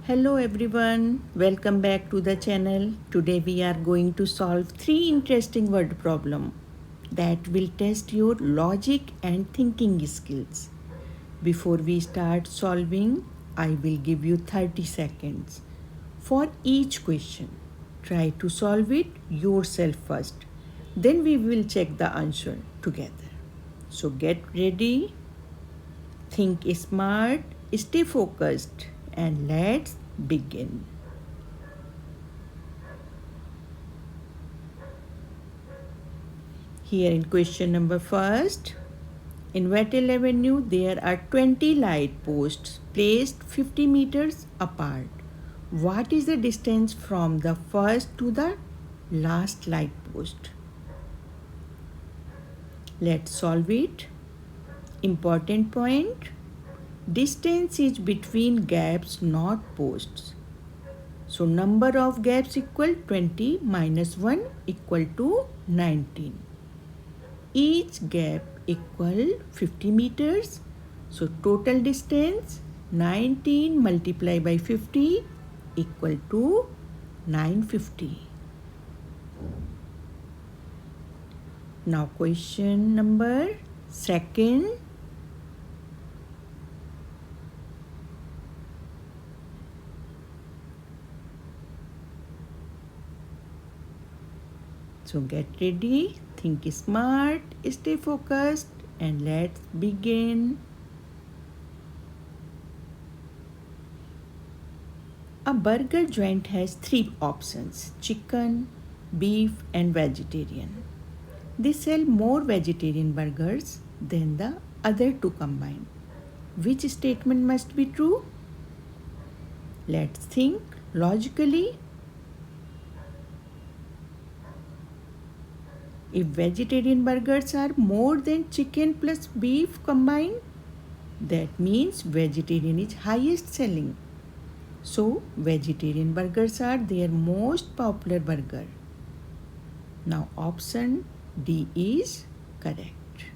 Hello everyone, welcome back to the channel. Today we are going to solve 3 interesting word problem that will test your logic and thinking skills. Before we start solving, I will give you 30 seconds for each question. Try to solve it yourself first. Then we will check the answer together. So get ready. Think smart, stay focused, and let's begin. Here in question number first, in Vettel Avenue there are 20 light posts placed 50 meters apart. What is the distance from the first to the last light post? Let's solve it. Important point. Distance is between gaps, not posts. So number of gaps equal 20 minus 1 equal to 19. Each gap equal 50 meters. So total distance 19 multiplied by 50 equal to 950. Now question number second. So get ready, think smart, stay focused, and let's begin. A burger joint has 3 options: chicken, beef, and vegetarian. They sell more vegetarian burgers than the other 2 combined. Which statement must be true? Let's think logically. If vegetarian burgers are more than chicken plus beef combined, that means vegetarian is highest selling. So vegetarian burgers are their most popular burger. Now option D is correct.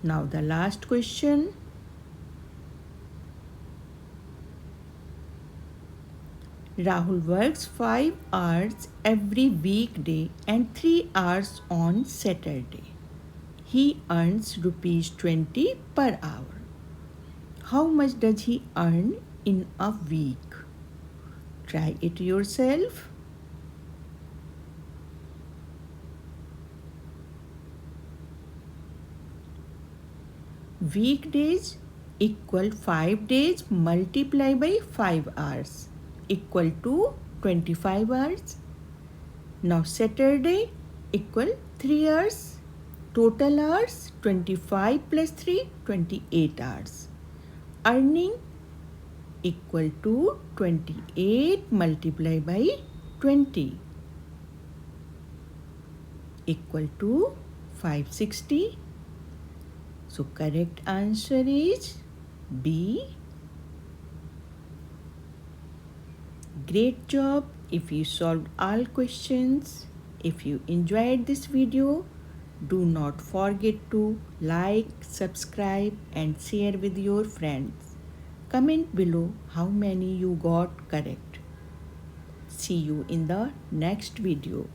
Now the last question. Rahul works 5 hours every weekday and 3 hours on Saturday. He earns rupees 20 per hour. How much does he earn in a week? Try it yourself. Weekdays equal 5 days multiplied by 5 hours equal to 25 hours. Now Saturday equal 3 hours. Total hours 25 plus 3 28 hours. Earning equal to 28 multiplied by 20 equal to 560. So correct answer is B. Great job if you solved all questions. If you enjoyed this video, do not forget to like, subscribe and share with your friends. Comment below how many you got correct. See you in the next video.